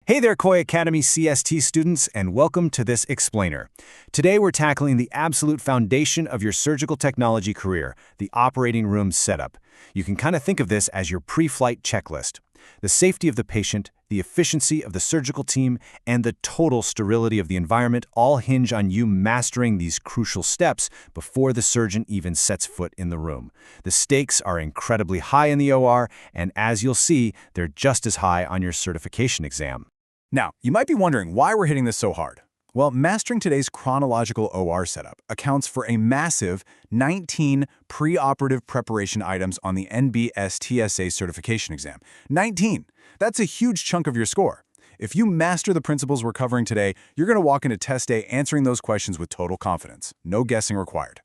Hey there, Koi Academy CST students, and welcome to this explainer. Today we're tackling the absolute foundation of your surgical technology career, the operating room setup. You can kind of think of this as your pre-flight checklist. The safety of the patient, the efficiency of the surgical team, and the total sterility of the environment all hinge on you mastering these crucial steps before the surgeon even sets foot in the room. The stakes are incredibly high in the OR, and as you'll see, they're just as high on your certification exam. Now, you might be wondering why we're hitting this so hard. Well, mastering today's chronological OR setup accounts for a massive 19 preoperative preparation items on the NBSTSA certification exam. 19! That's a huge chunk of your score. If you master the principles we're covering today, you're going to walk into test day answering those questions with total confidence. No guessing required.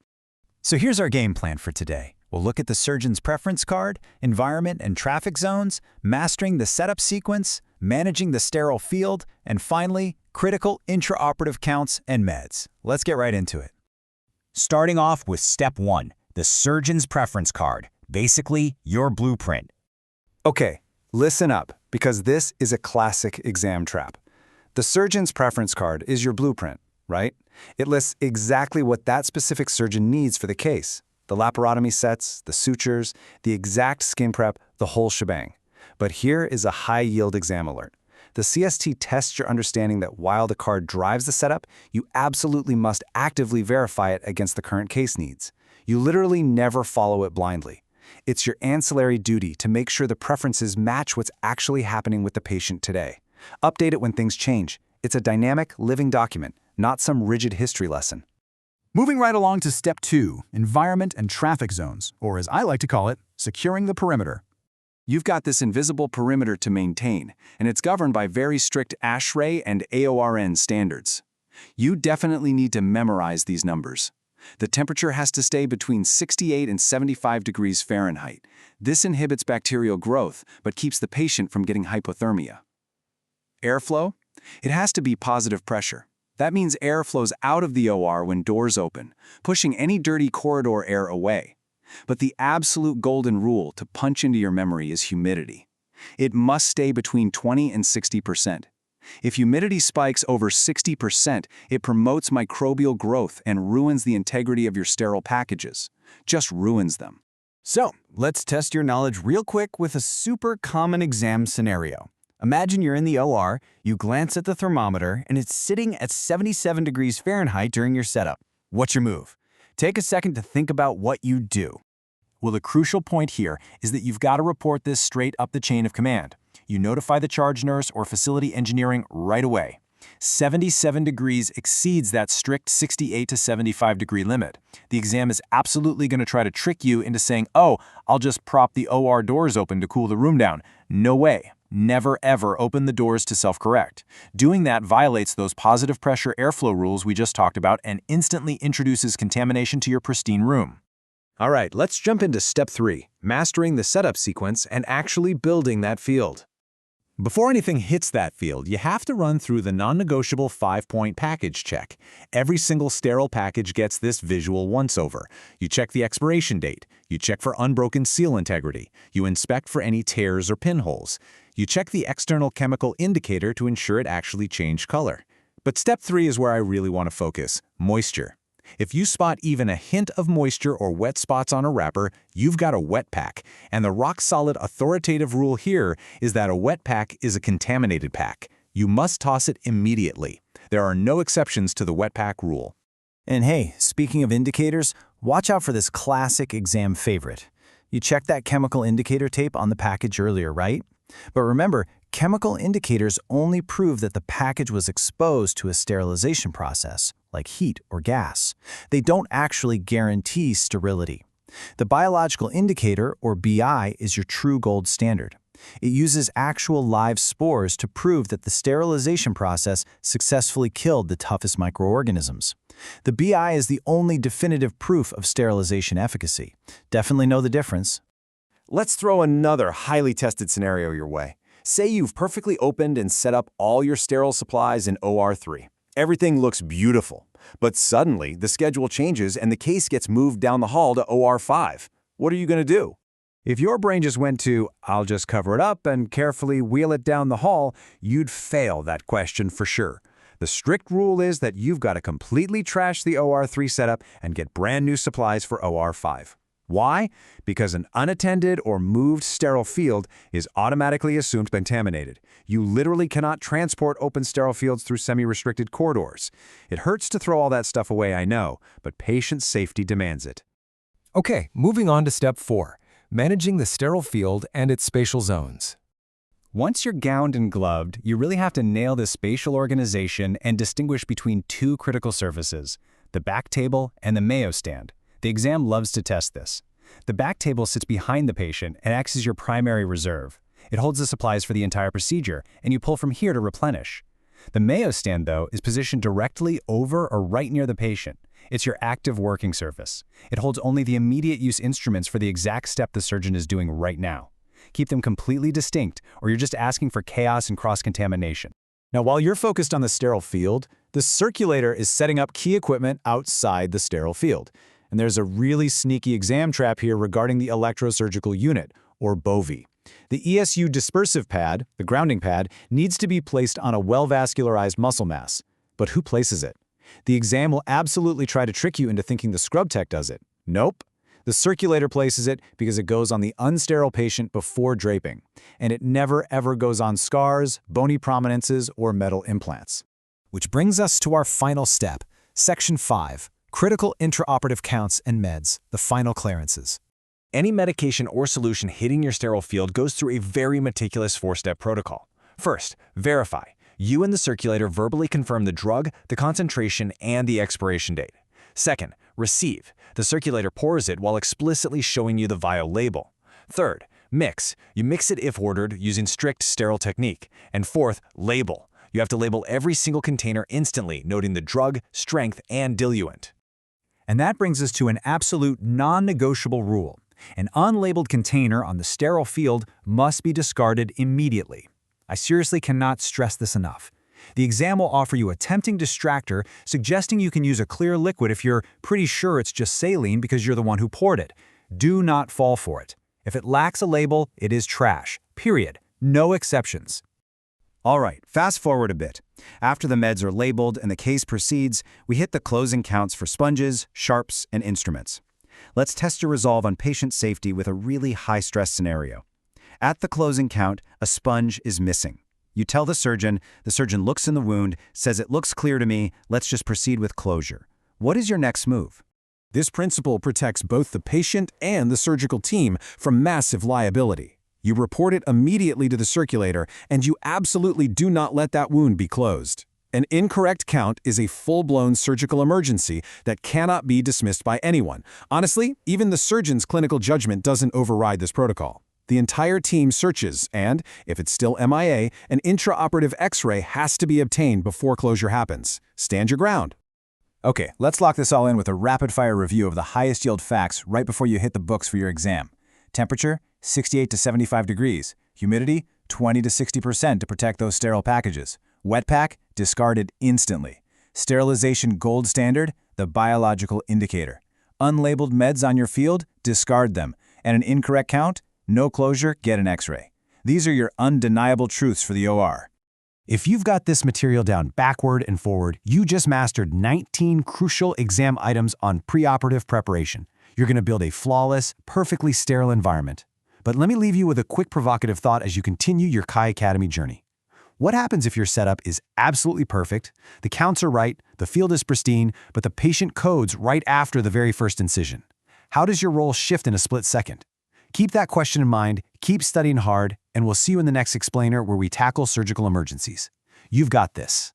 So here's our game plan for today. We'll look at the surgeon's preference card, environment and traffic zones, mastering the setup sequence, managing the sterile field, and finally, critical intraoperative counts and meds. Let's get right into it. Starting off with step 1, the surgeon's preference card, basically your blueprint. Okay, listen up, because this is a classic exam trap. The surgeon's preference card is your blueprint, right? It lists exactly what that specific surgeon needs for the case. The laparotomy sets, the sutures, the exact skin prep, the whole shebang. But here is a high-yield exam alert. The CST tests your understanding that while the card drives the setup, you absolutely must actively verify it against the current case needs. You literally never follow it blindly. It's your ancillary duty to make sure the preferences match what's actually happening with the patient today. Update it when things change. It's a dynamic, living document, not some rigid history lesson. Moving right along to step 2, environment and traffic zones, or as I like to call it, securing the perimeter. You've got this invisible perimeter to maintain, and it's governed by very strict ASHRAE and AORN standards. You definitely need to memorize these numbers. The temperature has to stay between 68 and 75 degrees Fahrenheit. This inhibits bacterial growth, but keeps the patient from getting hypothermia. Airflow? It has to be positive pressure. That means air flows out of the OR when doors open, pushing any dirty corridor air away. But the absolute golden rule to punch into your memory is humidity. It must stay between 20 and 60%. If humidity spikes over 60%, it promotes microbial growth and ruins the integrity of your sterile packages. Just ruins them. So, let's test your knowledge real quick with a super common exam scenario. Imagine you're in the OR, you glance at the thermometer, and it's sitting at 77 degrees Fahrenheit during your setup. What's your move? Take a second to think about what you do. Well, the crucial point here is that you've got to report this straight up the chain of command. You notify the charge nurse or facility engineering right away. 77 degrees exceeds that strict 68 to 75 degree limit. The exam is absolutely going to try to trick you into saying, oh, I'll just prop the OR doors open to cool the room down. No way. Never ever open the doors to self-correct. Doing that violates those positive pressure airflow rules we just talked about and instantly introduces contamination to your pristine room. All right, let's jump into step 3, mastering the setup sequence and actually building that field. Before anything hits that field, you have to run through the non-negotiable 5-point package check. Every single sterile package gets this visual once-over. You check the expiration date. You check for unbroken seal integrity. You inspect for any tears or pinholes. You check the external chemical indicator to ensure it actually changed color. But step 3 is where I really want to focus: moisture. If you spot even a hint of moisture or wet spots on a wrapper, you've got a wet pack. And the rock-solid authoritative rule here is that a wet pack is a contaminated pack. You must toss it immediately. There are no exceptions to the wet pack rule. And hey, speaking of indicators, watch out for this classic exam favorite. You checked that chemical indicator tape on the package earlier, right? But remember, chemical indicators only prove that the package was exposed to a sterilization process, like heat or gas. They don't actually guarantee sterility. The biological indicator, or BI, is your true gold standard. It uses actual live spores to prove that the sterilization process successfully killed the toughest microorganisms. The BI is the only definitive proof of sterilization efficacy. Definitely know the difference. Let's throw another highly tested scenario your way. Say you've perfectly opened and set up all your sterile supplies in OR3. Everything looks beautiful, but suddenly the schedule changes and the case gets moved down the hall to OR5. What are you going to do? If your brain just went to, "I'll just cover it up and carefully wheel it down the hall," you'd fail that question for sure. The strict rule is that you've got to completely trash the OR3 setup and get brand new supplies for OR5. Why? Because an unattended or moved sterile field is automatically assumed contaminated. You literally cannot transport open sterile fields through semi-restricted corridors. It hurts to throw all that stuff away, I know, but patient safety demands it. Okay, moving on to step 4, managing the sterile field and its spatial zones. Once you're gowned and gloved, you really have to nail the spatial organization and distinguish between two critical surfaces, the back table and the Mayo stand. The exam loves to test this. The back table sits behind the patient and acts as your primary reserve. It holds the supplies for the entire procedure, and you pull from here to replenish. The Mayo stand, though, is positioned directly over or right near the patient. It's your active working surface. It holds only the immediate use instruments for the exact step the surgeon is doing right now. Keep them completely distinct, or you're just asking for chaos and cross-contamination. Now, while you're focused on the sterile field, the circulator is setting up key equipment outside the sterile field. And there's a really sneaky exam trap here regarding the electrosurgical unit, or BOVI. The ESU dispersive pad, the grounding pad, needs to be placed on a well-vascularized muscle mass. But who places it? The exam will absolutely try to trick you into thinking the scrub tech does it. Nope. The circulator places it because it goes on the unsterile patient before draping. And it never ever goes on scars, bony prominences, or metal implants. Which brings us to our final step, Section 5, critical intraoperative counts and meds, the final clearances. Any medication or solution hitting your sterile field goes through a very meticulous 4-step protocol. First, verify. You and the circulator verbally confirm the drug, the concentration, and the expiration date. Second, receive. The circulator pours it while explicitly showing you the vial label. Third, mix. You mix it if ordered using strict sterile technique. And fourth, label. You have to label every single container instantly, noting the drug, strength, and diluent. And that brings us to an absolute non-negotiable rule. An unlabeled container on the sterile field must be discarded immediately. I seriously cannot stress this enough. The exam will offer you a tempting distractor, suggesting you can use a clear liquid if you're pretty sure it's just saline because you're the one who poured it. Do not fall for it. If it lacks a label, it is trash. Period. No exceptions. All right, fast forward a bit. After the meds are labeled and the case proceeds, we hit the closing counts for sponges, sharps, and instruments. Let's test your resolve on patient safety with a really high-stress scenario. At the closing count, a sponge is missing. You tell the surgeon looks in the wound, says it looks clear to me, let's just proceed with closure. What is your next move? This principle protects both the patient and the surgical team from massive liability. You report it immediately to the circulator, and you absolutely do not let that wound be closed. An incorrect count is a full-blown surgical emergency that cannot be dismissed by anyone. Honestly, even the surgeon's clinical judgment doesn't override this protocol. The entire team searches, and, if it's still MIA, an intraoperative X-ray has to be obtained before closure happens. Stand your ground. Okay, let's lock this all in with a rapid-fire review of the highest yield facts right before you hit the books for your exam. Temperature, 68 to 75 degrees. Humidity, 20 to 60% to protect those sterile packages. Wet pack, discarded instantly. Sterilization gold standard, the biological indicator. Unlabeled meds on your field, discard them. And an incorrect count, no closure, get an X-ray. These are your undeniable truths for the OR. If you've got this material down backward and forward, you just mastered 19 crucial exam items on preoperative preparation. You're going to build a flawless, perfectly sterile environment. But let me leave you with a quick provocative thought as you continue your Chi Academy journey. What happens if your setup is absolutely perfect, the counts are right, the field is pristine, but the patient codes right after the very first incision? How does your role shift in a split second? Keep that question in mind, keep studying hard, and we'll see you in the next explainer where we tackle surgical emergencies. You've got this.